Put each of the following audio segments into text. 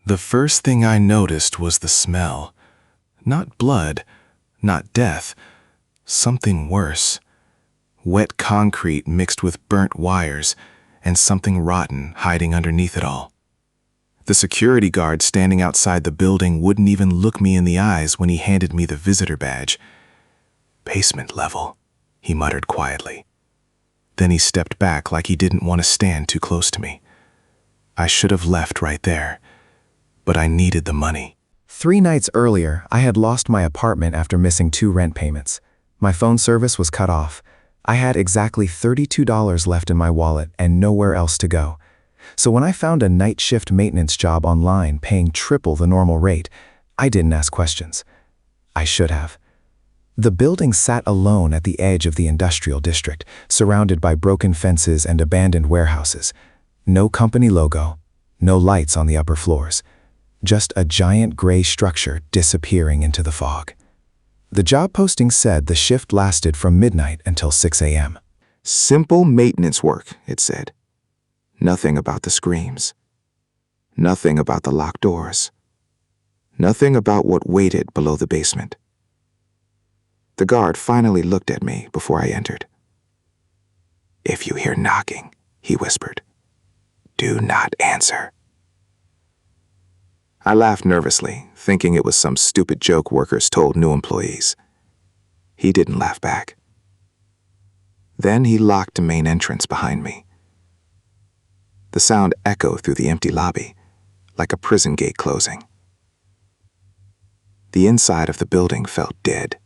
The first thing I noticed was the smell. Not blood, not death, something worse. Wet concrete mixed with burnt wires, and something rotten hiding underneath it all. The security guard standing outside the building wouldn't even look me in the eyes when he handed me the visitor badge. "Basement level," he muttered quietly. Then he stepped back like he didn't want to stand too close to me. I should have left right there, but I needed the money. 3 nights earlier, I had lost my apartment after missing 2 rent payments. My phone service was cut off. I had exactly $32 left in my wallet and nowhere else to go. So when I found a night shift maintenance job online paying triple the normal rate, I didn't ask questions. I should have. The building sat alone at the edge of the industrial district, surrounded by broken fences and abandoned warehouses. No company logo, no lights on the upper floors. Just a giant gray structure disappearing into the fog. The job posting said the shift lasted from midnight until 6 a.m. Simple maintenance work, it said. Nothing about the screams. Nothing about the locked doors. Nothing about what waited below the basement. The guard finally looked at me before I entered. "If you hear knocking," he whispered, "do not answer." I laughed nervously, thinking it was some stupid joke workers told new employees. He didn't laugh back. Then he locked the main entrance behind me. The sound echoed through the empty lobby, like a prison gate closing. The inside of the building felt dead.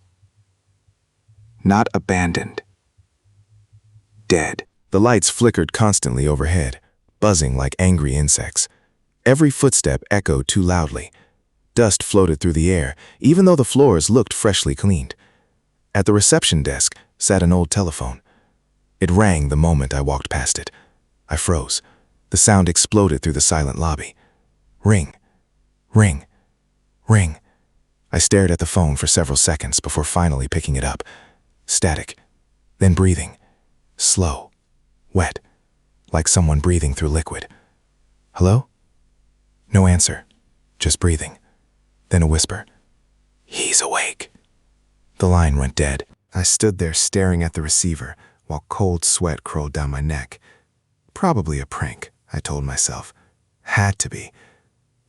Not abandoned. Dead. The lights flickered constantly overhead, buzzing like angry insects. Every footstep echoed too loudly. Dust floated through the air, even though the floors looked freshly cleaned. At the reception desk sat an old telephone. It rang the moment I walked past it. I froze. The sound exploded through the silent lobby. Ring. Ring. Ring. I stared at the phone for several seconds before finally picking it up. Static. Then breathing. Slow. Wet. Like someone breathing through liquid. "Hello?" No answer. Just breathing. Then a whisper. "He's awake." The line went dead. I stood there staring at the receiver while cold sweat crawled down my neck. Probably a prank, I told myself. Had to be.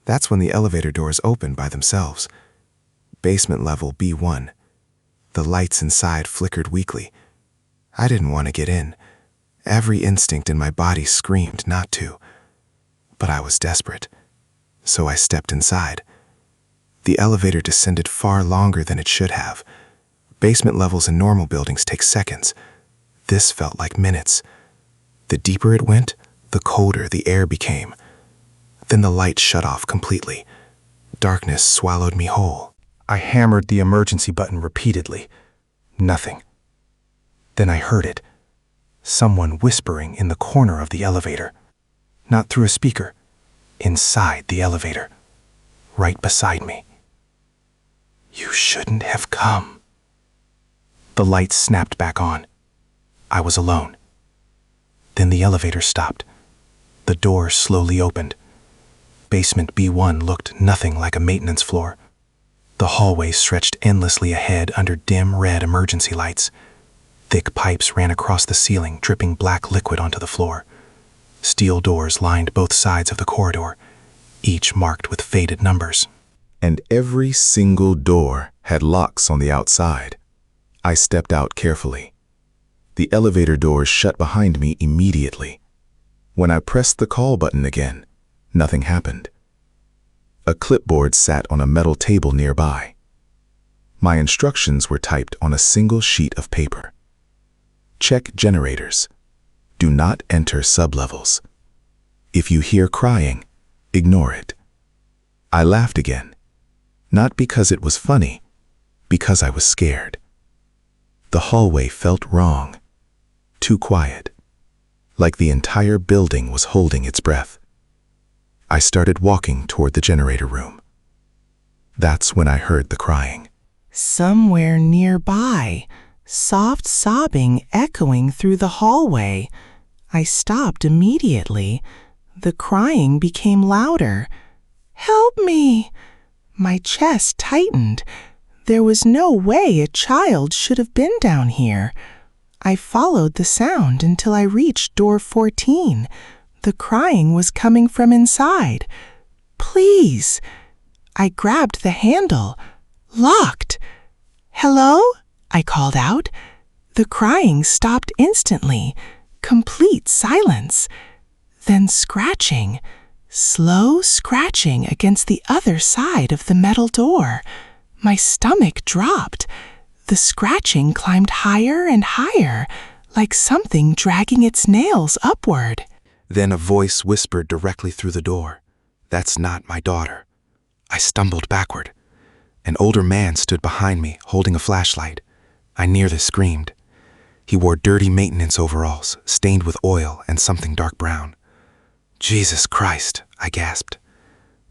That's when the elevator doors opened by themselves. Basement level B1. The lights inside flickered weakly. I didn't want to get in. Every instinct in my body screamed not to. But I was desperate. So I stepped inside. The elevator descended far longer than it should have. Basement levels in normal buildings take seconds. This felt like minutes. The deeper it went, the colder the air became. Then the light shut off completely. Darkness swallowed me whole. I hammered the emergency button repeatedly. Nothing. Then I heard it. Someone whispering in the corner of the elevator. Not through a speaker. Inside the elevator. Right beside me. "You shouldn't have come." The lights snapped back on. I was alone. Then the elevator stopped. The door slowly opened. Basement B1 looked nothing like a maintenance floor. The hallway stretched endlessly ahead under dim red emergency lights. Thick pipes ran across the ceiling, dripping black liquid onto the floor. Steel doors lined both sides of the corridor, each marked with faded numbers. And every single door had locks on the outside. I stepped out carefully. The elevator doors shut behind me immediately. When I pressed the call button again, nothing happened. A clipboard sat on a metal table nearby. My instructions were typed on a single sheet of paper. Check generators. Do not enter sublevels. If you hear crying, ignore it. I laughed again. Not because it was funny, because I was scared. The hallway felt wrong. Too quiet. Like the entire building was holding its breath. I started walking toward the generator room. That's when I heard the crying. Somewhere nearby, soft sobbing echoing through the hallway. I stopped immediately. The crying became louder. Help me! My chest tightened. There was no way a child should have been down here. I followed the sound until I reached door 14. The crying was coming from inside. Please! I grabbed the handle. Locked. Hello? I called out. The crying stopped instantly. Complete silence. Then scratching. Slow scratching against the other side of the metal door. My stomach dropped. The scratching climbed higher and higher, like something dragging its nails upward. Then a voice whispered directly through the door. "That's not my daughter." I stumbled backward. An older man stood behind me, holding a flashlight. I nearly screamed. He wore dirty maintenance overalls, stained with oil and something dark brown. "Jesus Christ," I gasped.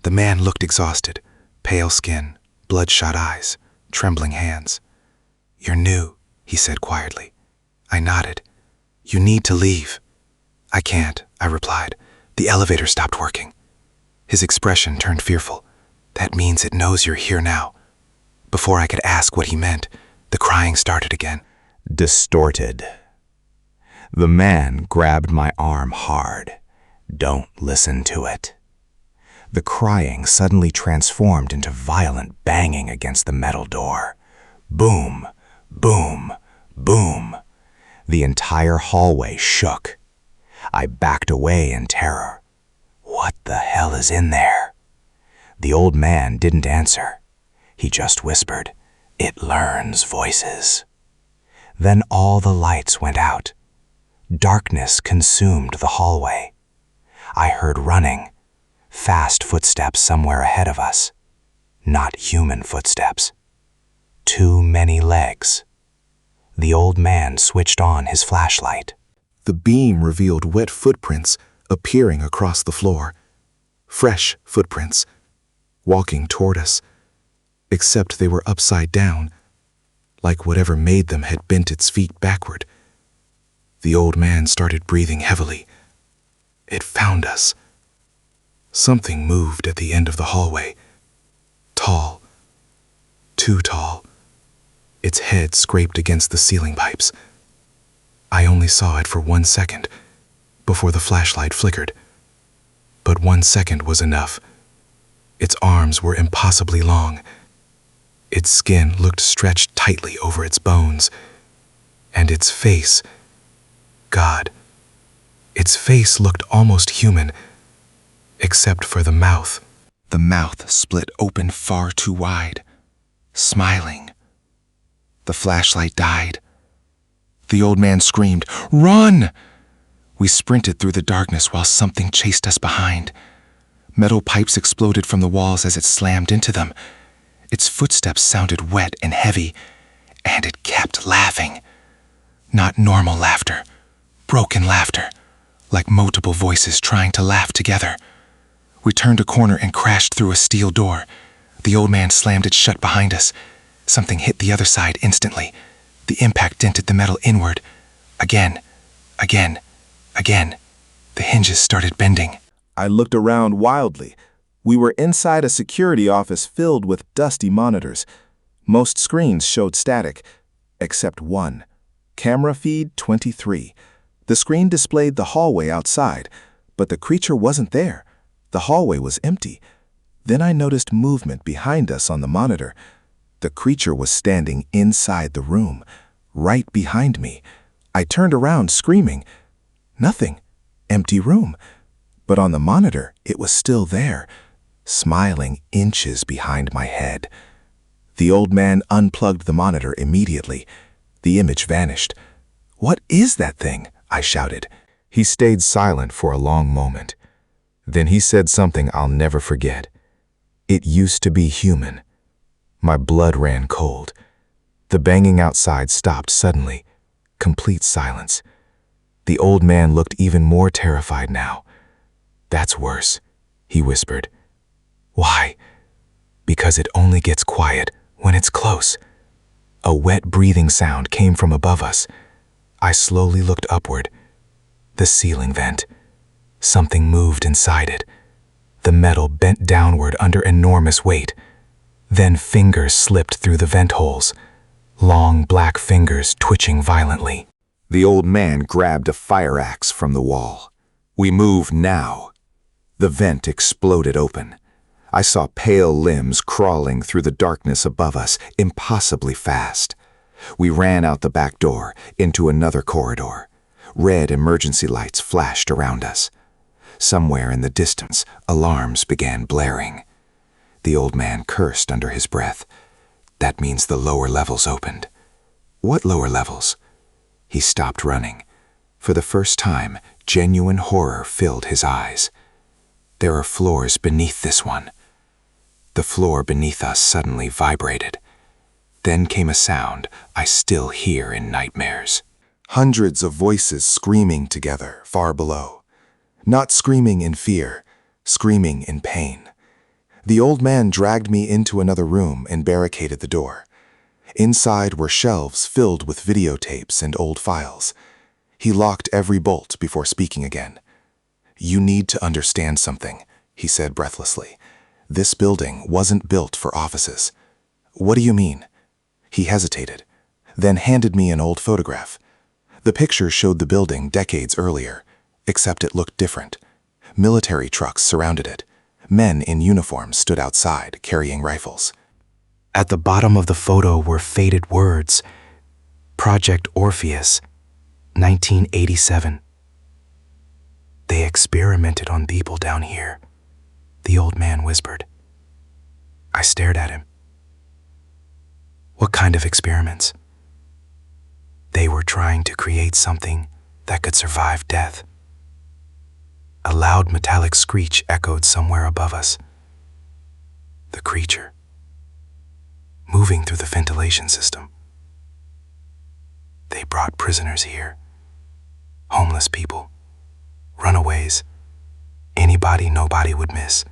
The man looked exhausted, pale skin, bloodshot eyes, trembling hands. "You're new," he said quietly. I nodded. "You need to leave." "I can't," I replied. "The elevator stopped working." His expression turned fearful. "That means it knows you're here now." Before I could ask what he meant, the crying started again. Distorted. The man grabbed my arm hard. "Don't listen to it." The crying suddenly transformed into violent banging against the metal door. Boom, boom, boom. The entire hallway shook. I backed away in terror. What the hell is in there? The old man didn't answer. He just whispered, "It learns voices." Then all the lights went out. Darkness consumed the hallway. I heard running, fast footsteps somewhere ahead of us. Not human footsteps. Too many legs. The old man switched on his flashlight. The beam revealed wet footprints appearing across the floor. Fresh footprints, walking toward us, except they were upside down, like whatever made them had bent its feet backward. The old man started breathing heavily. It found us. Something moved at the end of the hallway. Tall. Too tall. Its head scraped against the ceiling pipes. I only saw it for 1 second, before the flashlight flickered. But 1 second was enough. Its arms were impossibly long. Its skin looked stretched tightly over its bones. And its face, God, its face looked almost human, except for the mouth. The mouth split open far too wide, smiling. The flashlight died. The old man screamed, "Run!" We sprinted through the darkness while something chased us behind. Metal pipes exploded from the walls as it slammed into them. Its footsteps sounded wet and heavy, and it kept laughing. Not normal laughter, broken laughter, like multiple voices trying to laugh together. We turned a corner and crashed through a steel door. The old man slammed it shut behind us. Something hit the other side instantly. The impact dented the metal inward. Again, again, again. The hinges started bending. I looked around wildly. We were inside a security office filled with dusty monitors. Most screens showed static, except one. Camera feed 23. The screen displayed the hallway outside, but the creature wasn't there. The hallway was empty. Then I noticed movement behind us on the monitor. The creature was standing inside the room, right behind me. I turned around screaming. Nothing. Empty room. But on the monitor, it was still there, smiling inches behind my head. The old man unplugged the monitor immediately. The image vanished. "What is that thing?" I shouted. He stayed silent for a long moment. Then he said something I'll never forget. "It used to be human." My blood ran cold. The banging outside stopped suddenly. Complete silence. The old man looked even more terrified now. "That's worse," he whispered. "Why?" "Because it only gets quiet when it's close." A wet breathing sound came from above us. I slowly looked upward. The ceiling vent. Something moved inside it. The metal bent downward under enormous weight. Then fingers slipped through the vent holes, long black fingers twitching violently. The old man grabbed a fire axe from the wall. We move now. The vent exploded open. I saw pale limbs crawling through the darkness above us, impossibly fast. We ran out the back door, into another corridor. Red emergency lights flashed around us. Somewhere in the distance, alarms began blaring. The old man cursed under his breath. That means the lower levels opened. What lower levels? He stopped running. For the first time, genuine horror filled his eyes. There are floors beneath this one. The floor beneath us suddenly vibrated. Then came a sound I still hear in nightmares. Hundreds of voices screaming together far below. Not screaming in fear, screaming in pain. The old man dragged me into another room and barricaded the door. Inside were shelves filled with videotapes and old files. He locked every bolt before speaking again. "You need to understand something," he said breathlessly. "This building wasn't built for offices." "What do you mean?" He hesitated, then handed me an old photograph. The picture showed the building decades earlier, except it looked different. Military trucks surrounded it. Men in uniforms stood outside, carrying rifles. At the bottom of the photo were faded words. Project Orpheus, 1987. "They experimented on people down here," the old man whispered. I stared at him. "What kind of experiments?" "They were trying to create something that could survive death." A loud metallic screech echoed somewhere above us. The creature, moving through the ventilation system. "They brought prisoners here. Homeless people, runaways, anybody nobody would miss."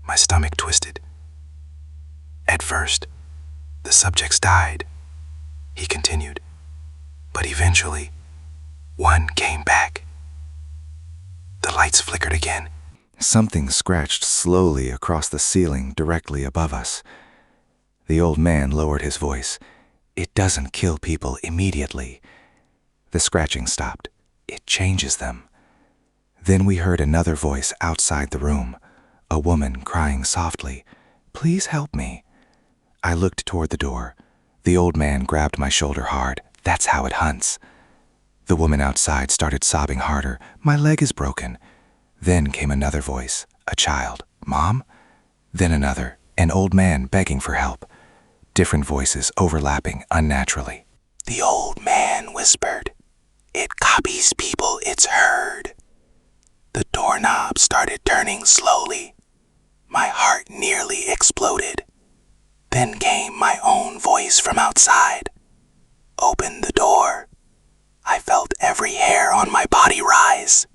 My stomach twisted. "At first, the subjects died," he continued, "but eventually, one came back." The lights flickered again. Something scratched slowly across the ceiling directly above us. The old man lowered his voice. "It doesn't kill people immediately." The scratching stopped. "It changes them." Then we heard another voice outside the room, a woman crying softly, "Please help me." I looked toward the door. The old man grabbed my shoulder hard. "That's how it hunts." The woman outside started sobbing harder. "My leg is broken." Then came another voice, a child, "Mom?" Then another, an old man begging for help. Different voices overlapping unnaturally. The old man whispered, "It copies people it's heard." The doorknob started turning slowly. My heart nearly exploded. Then came my own voice from outside. "Open the door." I felt every hair on my body rise.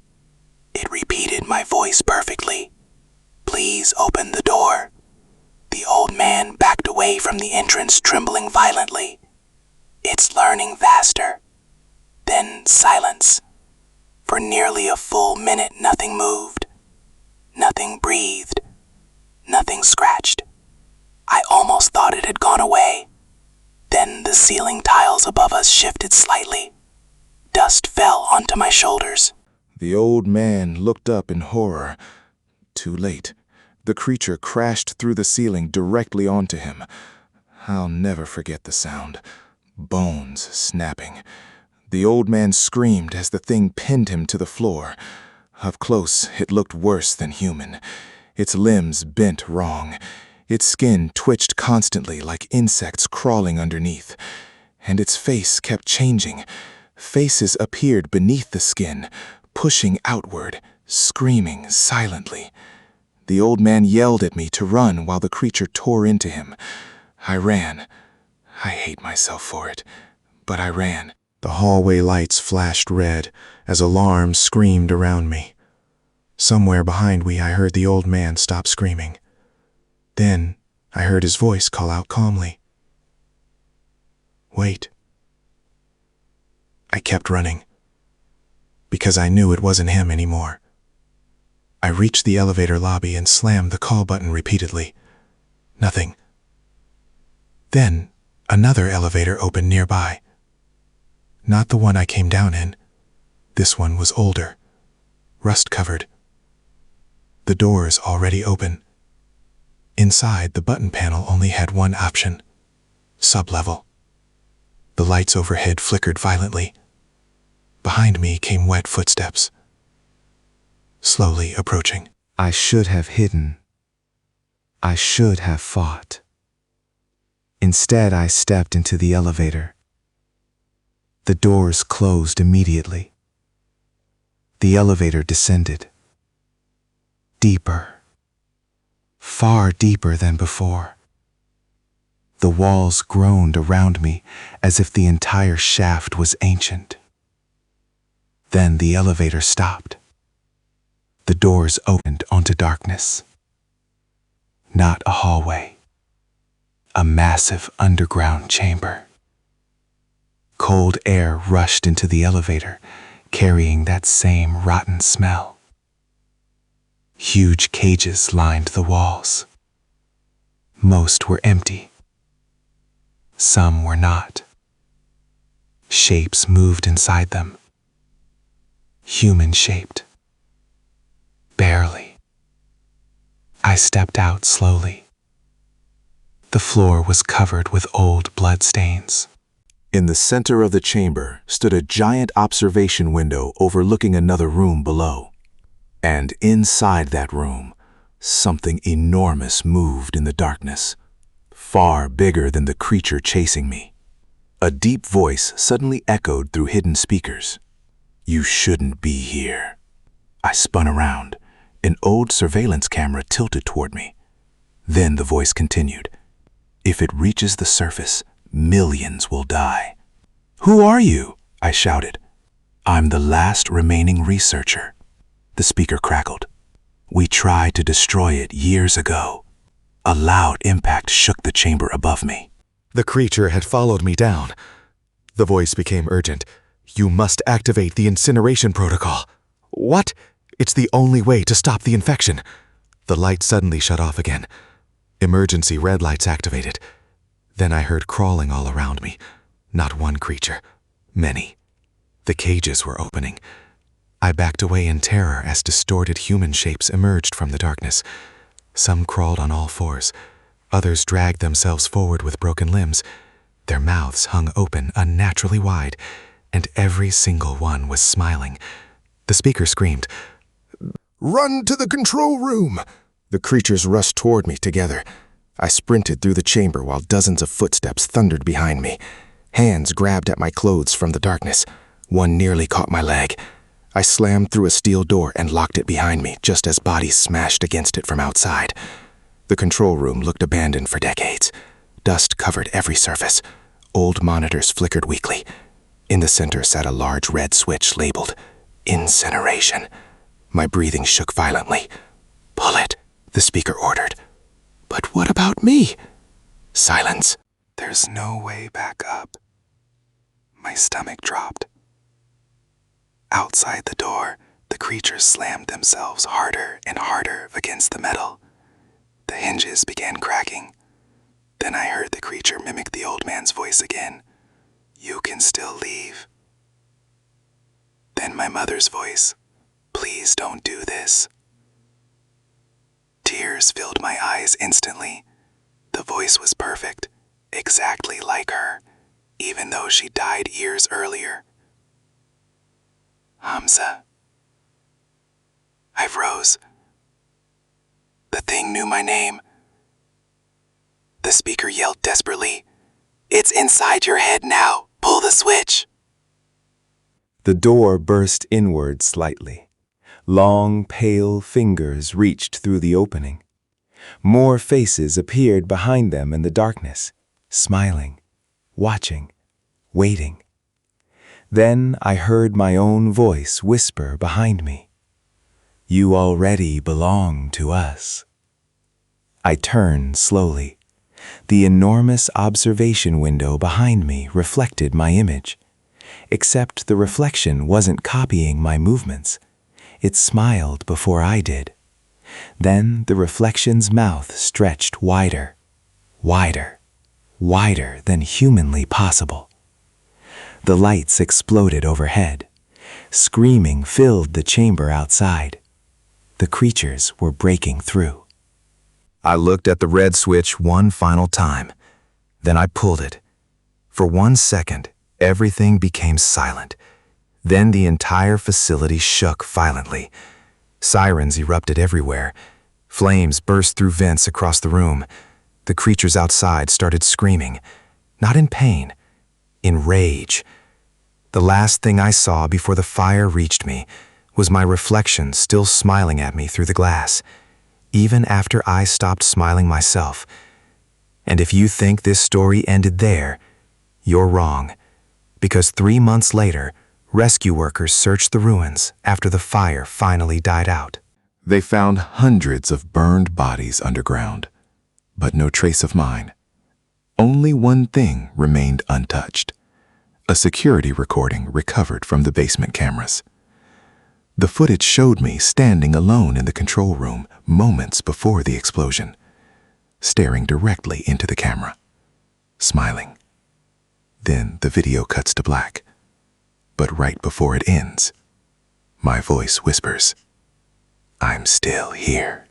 It repeated my voice perfectly. "Please open the door." The old man backed away from the entrance, trembling violently. "It's learning faster." Then silence. For nearly a full minute, nothing moved. Nothing breathed. Nothing scratched. I almost thought it had gone away. Then the ceiling tiles above us shifted slightly. Dust fell onto my shoulders. The old man looked up in horror. Too late. The creature crashed through the ceiling directly onto him. I'll never forget the sound. Bones snapping. The old man screamed as the thing pinned him to the floor. Up close, it looked worse than human. Its limbs bent wrong. Its skin twitched constantly like insects crawling underneath. And its face kept changing. Faces appeared beneath the skin, pushing outward, screaming silently. The old man yelled at me to run while the creature tore into him. I ran. I hate myself for it, but I ran. The hallway lights flashed red as alarms screamed around me. Somewhere behind me, I heard the old man stop screaming. Then I heard his voice call out calmly, "Wait." I kept running, because I knew it wasn't him anymore. I reached the elevator lobby and slammed the call button repeatedly. Nothing. Then, another elevator opened nearby. Not the one I came down in. This one was older, rust-covered. The doors already open. Inside, the button panel only had one option: sub-level. The lights overhead flickered violently. Behind me came wet footsteps, slowly approaching. I should have hidden. I should have fought. Instead, I stepped into the elevator. The doors closed immediately. The elevator descended. Deeper. Far deeper than before. The walls groaned around me as if the entire shaft was ancient. Then the elevator stopped. The doors opened onto darkness. Not a hallway. A massive underground chamber. Cold air rushed into the elevator, carrying that same rotten smell. Huge cages lined the walls. Most were empty. Some were not. Shapes moved inside them. Human-shaped. Barely. I stepped out slowly. The floor was covered with old bloodstains. In the center of the chamber stood a giant observation window overlooking another room below. And inside that room, something enormous moved in the darkness, far bigger than the creature chasing me. A deep voice suddenly echoed through hidden speakers. "You shouldn't be here." I spun around. An old surveillance camera tilted toward me. Then the voice continued. "If it reaches the surface, millions will die." "Who are you?" I shouted. "I'm the last remaining researcher." The speaker crackled. "We tried to destroy it years ago." A loud impact shook the chamber above me. The creature had followed me down. The voice became urgent. "You must activate the incineration protocol." "What?" "It's the only way to stop the infection." The light suddenly shut off again. Emergency red lights activated. Then I heard crawling all around me. Not one creature. Many. The cages were opening. I backed away in terror as distorted human shapes emerged from the darkness. Some crawled on all fours. Others dragged themselves forward with broken limbs. Their mouths hung open unnaturally wide, and every single one was smiling. The speaker screamed, "Run to the control room!" The creatures rushed toward me together. I sprinted through the chamber while dozens of footsteps thundered behind me. Hands grabbed at my clothes from the darkness. One nearly caught my leg. I slammed through a steel door and locked it behind me just as bodies smashed against it from outside. The control room looked abandoned for decades. Dust covered every surface. Old monitors flickered weakly. In the center sat a large red switch labeled Incineration. My breathing shook violently. "Pull it," the speaker ordered. "But what about me?" Silence. There's no way back up. My stomach dropped. Outside the door, the creatures slammed themselves harder and harder against the metal. The hinges began cracking. Then I heard the creature mimic the old man's voice again. "You can still leave." Then my mother's voice. "Please don't do this." Tears filled my eyes instantly. The voice was perfect, exactly like her, even though she died years earlier. "Hamza." I froze. The thing knew my name. The speaker yelled desperately, "It's inside your head now. Pull the switch." The door burst inward slightly. Long, pale fingers reached through the opening. More faces appeared behind them in the darkness, smiling, watching, waiting. Then I heard my own voice whisper behind me, "You already belong to us." I turned slowly. The enormous observation window behind me reflected my image, except the reflection wasn't copying my movements. It smiled before I did. Then the reflection's mouth stretched wider, wider, wider than humanly possible. The lights exploded overhead. Screaming filled the chamber outside. The creatures were breaking through. I looked at the red switch one final time. Then I pulled it. For 1 second, everything became silent. Then the entire facility shook violently. Sirens erupted everywhere. Flames burst through vents across the room. The creatures outside started screaming, not in pain, in rage. The last thing I saw before the fire reached me was my reflection still smiling at me through the glass, even after I stopped smiling myself. And if you think this story ended there, you're wrong, because 3 months later, rescue workers searched the ruins after the fire finally died out. They found hundreds of burned bodies underground, but no trace of mine. Only one thing remained untouched: a security recording recovered from the basement cameras. The footage showed me standing alone in the control room moments before the explosion, staring directly into the camera, smiling. Then the video cuts to black. But right before it ends, my voice whispers, "I'm still here."